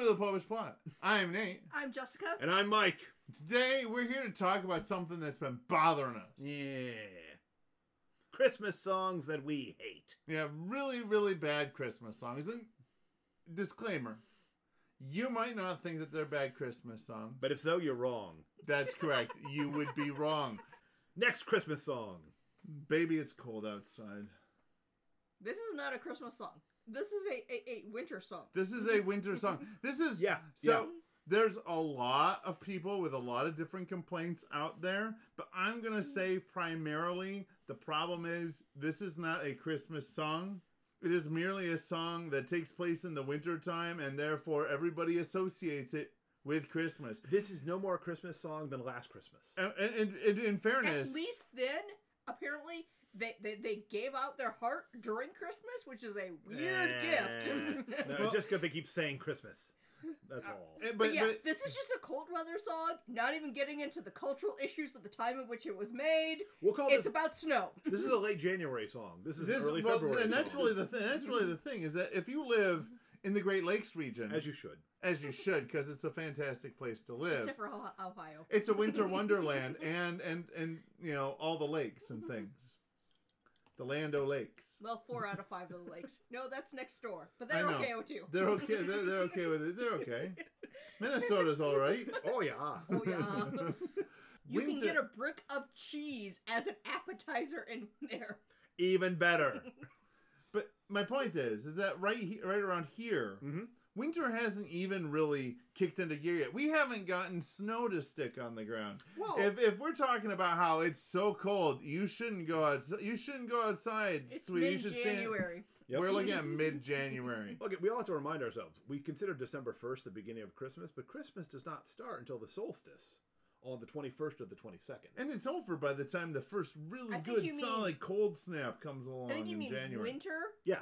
to the Published Plot. I'm Nate. I'm Jessica. And I'm Mike. Today, we're here to talk about something that's been bothering us. Yeah. Christmas songs that we hate. Yeah, really, really bad Christmas songs. And disclaimer, you might not think that they're bad Christmas songs. But if so, you're wrong. That's correct. You would be wrong. Next Christmas song. Baby, it's cold outside. This is not a Christmas song. This is a winter song. This is a winter song. This is... Yeah. There's a lot of people with a lot of different complaints out there, but I'm going to say primarily the problem is this is not a Christmas song. It is merely a song that takes place in the wintertime, and therefore everybody associates it with Christmas. This is no more a Christmas song than Last Christmas. And in fairness... At least then, apparently... They gave out their heart during Christmas, which is a weird gift. No, it's just because they keep saying Christmas. That's all. But this is just a cold weather song, not even getting into the cultural issues of the time in which it was made. We'll call it's about snow. This is a late January song. This is early February and that's song. really the thing. That's really the thing is that if you live in the Great Lakes region, as you should, because it's a fantastic place to live. Except for Ohio, it's a winter wonderland, and you know all the lakes and things. The Land O'Lakes. Well, 4 out of 5 of the lakes. No, that's next door. But they're okay with you. They're okay. They're okay with it. They're okay. Minnesota's all right. Oh, yeah. Oh, yeah. You can get a brick of cheese as an appetizer in there. Even better. But my point is that right around here, winter hasn't even really kicked into gear yet. We haven't gotten snow to stick on the ground. Well, if we're talking about how it's so cold, you shouldn't go outside. You shouldn't go outside. It's mid-January. Yep. We're looking at mid-January. Look, we all have to remind ourselves. We consider December 1st the beginning of Christmas, but Christmas does not start until the solstice on the 21st or the 22nd. And it's over by the time the first really good, solid cold snap comes along in January. Winter? Yeah.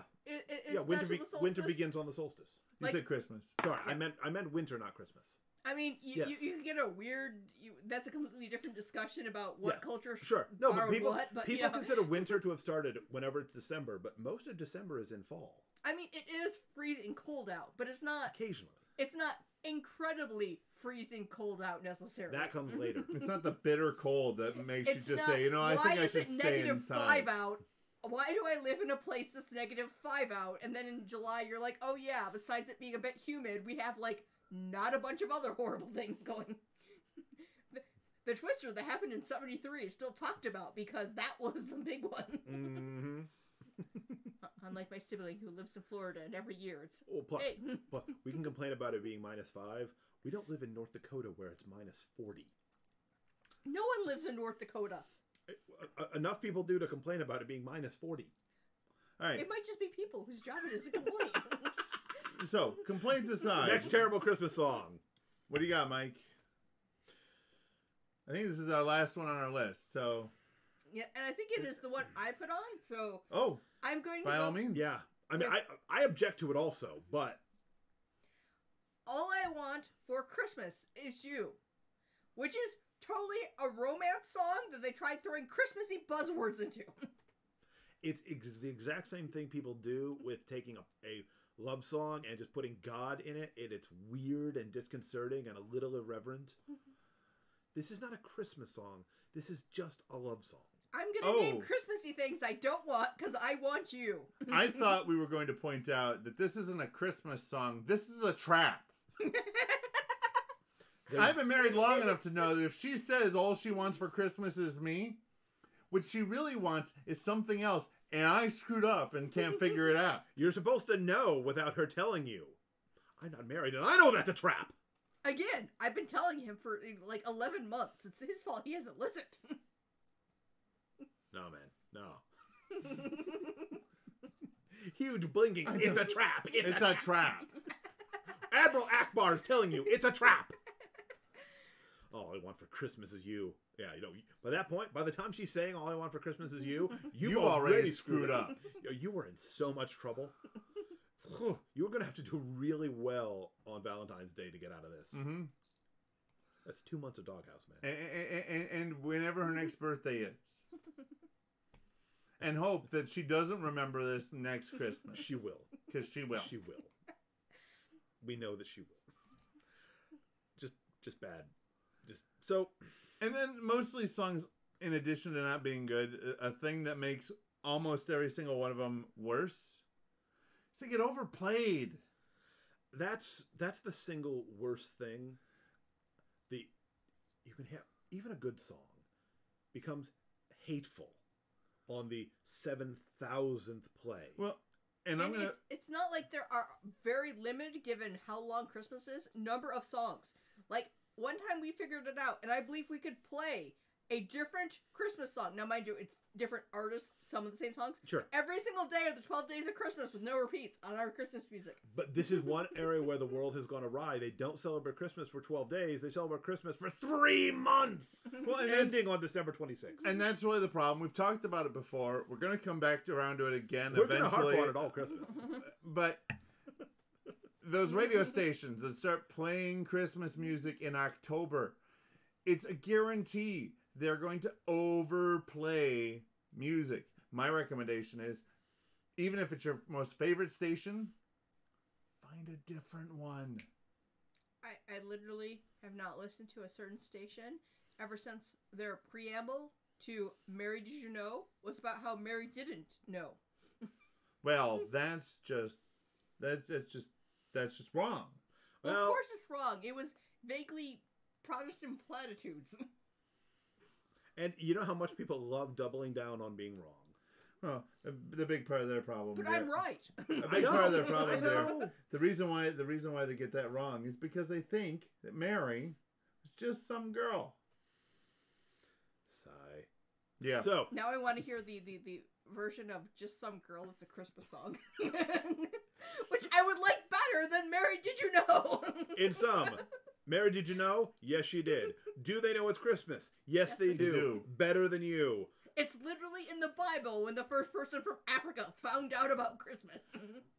Winter begins on the solstice. You said Christmas. Sorry, I meant winter, not Christmas. I mean, you can get a weird... that's a completely different discussion about what culture... Sure. No, but people people consider winter to have started whenever it's December, but most of December is in fall. I mean, it is freezing cold out, but it's not... Occasionally. It's not incredibly freezing cold out necessarily. That comes later. It's not the bitter cold that makes you just say, I think I should stay inside. -5 out? Why do I live in a place that's -5 out? And then in July, you're like, oh yeah, besides it being a bit humid, we have, like, not a bunch of other horrible things going. The twister that happened in 73 is still talked about because that was the big one. Mm-hmm. Unlike my sibling who lives in Florida, and every year it's... Plus, we can complain about it being -5. We don't live in North Dakota where it's -40. No one lives in North Dakota. Enough people do to complain about it being -40. All right. It might just be people whose job it is to complain. So, complaints aside. Next terrible Christmas song. What do you got, Mike? I think this is our last one on our list, so... Yeah, and I think it is the one I put on, so... Oh, I'm going to by all means. Yeah. I mean, I object to it also, but... All I Want for Christmas Is You, which is totally a romance song that they tried throwing Christmassy buzzwords into. It's the exact same thing people do with taking a love song and just putting God in it, and it's weird and disconcerting and a little irreverent. This is not a Christmas song. This is just a love song. I'm going to name Christmassy things I don't want because I want you. I thought we were going to point out that this isn't a Christmas song. This is a trap. I've been married long enough to know that if she says all she wants for Christmas is me, what she really wants is something else, and I screwed up and can't figure it out. You're supposed to know without her telling you. I'm not married, and I know that's a trap. Again, I've been telling him for like 11 months. It's his fault. He hasn't listened. No, man. No. Huge blinking. It's a trap. It's a trap. Admiral Akbar is telling you it's a trap. All I want for Christmas is you. Yeah, by that point, by the time she's saying all I want for Christmas is you, you've already screwed up. You were in so much trouble. You were going to have to do really well on Valentine's Day to get out of this. Mm-hmm. That's 2 months of Doghouse, man. And whenever her next birthday is. And hope that she doesn't remember this next Christmas. She will. Because she will. She will. We know that she will. just bad. Just so. And then mostly songs, in addition to not being good, a thing that makes almost every single one of them worse is they get overplayed. That's the single worst thing. You can have even a good song becomes hateful on the 7,000th play. Well, and I'm gonna. It's not like there are very limited, given how long Christmas is, number of songs. Like one time we figured it out, and I believe we could play a different Christmas song. Now, mind you, it's different artists, some of the same songs. Sure. Every single day of the 12 days of Christmas with no repeats on our Christmas music. But this is one area where the world has gone awry. They don't celebrate Christmas for 12 days. They celebrate Christmas for 3 months. Well, and ending on December 26th. And that's really the problem. We've talked about it before. We're going to come back around to it again We're eventually. going to harp on it all Christmas. But those radio stations that start playing Christmas music in October, it's a guarantee they're going to overplay music. My recommendation is, even if it's your most favorite station, find a different one. I literally have not listened to a certain station ever since their preamble to Mary Did You Know was about how Mary didn't know. Well, that's just wrong. Well, of course it's wrong. It was vaguely Protestant platitudes. And you know how much people love doubling down on being wrong. Well, the big part of their problem. But I'm right. A big part of their problem there. The reason why they get that wrong is because they think that Mary was just some girl. Sigh. Yeah. So now I want to hear the version of Just Some Girl. It's a Christmas song. Which I would like better than Mary Did You Know? In sum, Mary, did you know? Yes, she did. Do they know it's Christmas? Yes, they do. Better than you. It's literally in the Bible when the first person from Africa found out about Christmas.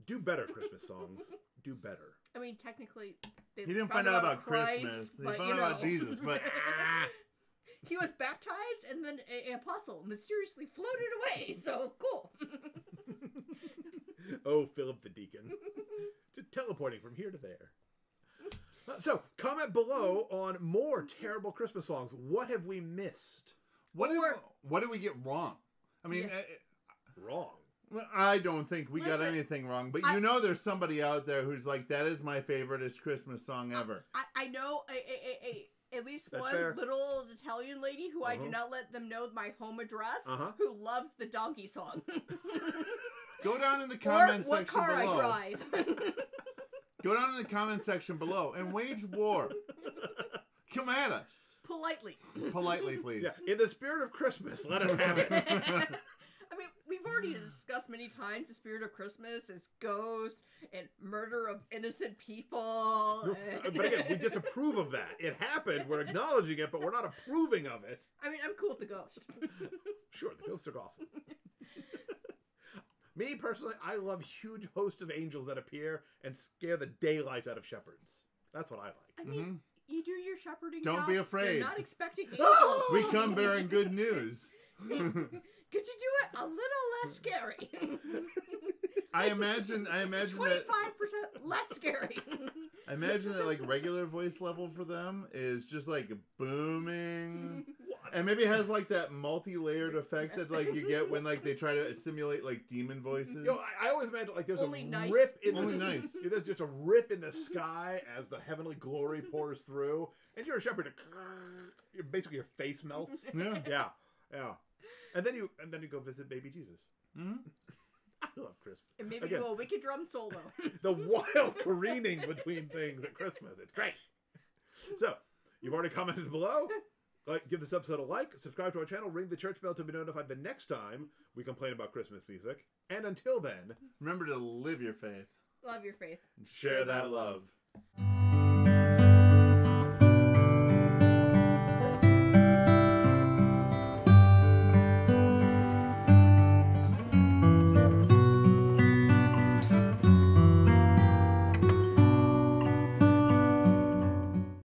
Do better Christmas songs. Do better. I mean, technically, he didn't find out about Christmas. He found out about Jesus, but he was baptized and then an apostle mysteriously floated away. So cool. Oh, Philip the deacon, just teleporting from here to there. So, comment below on more terrible Christmas songs. What have we missed? What did we get wrong? I mean, wrong. I don't think we got anything wrong, but there's somebody out there who's like, that is my favoriteest Christmas song ever. I know at least That's one fair. little old Italian lady who I do not let them know my home address, who loves the donkey song. Go down in the comment or what section car below. I drive. Go down in the comment section below and wage war. Come at us. Politely. Politely, please. Yeah, in the spirit of Christmas, let us have it. I mean, we've already discussed many times the spirit of Christmas is ghost and murder of innocent people. But again, we disapprove of that. It happened. We're acknowledging it, but we're not approving of it. I mean, I'm cool with the ghost. Sure, the ghosts are awesome. Me, personally, I love huge hosts of angels that appear and scare the daylights out of shepherds. That's what I like. I mean, you do your shepherding Don't job. be afraid. You're not expecting angels. We come bearing good news. Could you do it a little less scary? I imagine 25% less scary. I imagine that like regular voice level for them is just like booming. And maybe it has like that multi-layered effect that like you get when like they try to simulate like demon voices. Yo, I always imagine like there's Only a nice. rip in Only the nice. There's just a rip in the sky as the heavenly glory pours through, and you're a shepherd. Basically, your face melts. Yeah. Yeah. And then you go visit baby Jesus. Mm-hmm. I love Christmas. And maybe Again, do a wicked drum solo. the wild careening between things at Christmas. It's great. So, you've already commented below. Give this episode a like, subscribe to our channel, ring the church bell to be notified the next time we complain about Christmas music. And until then, Remember to live your faith. Love your faith. And share that love.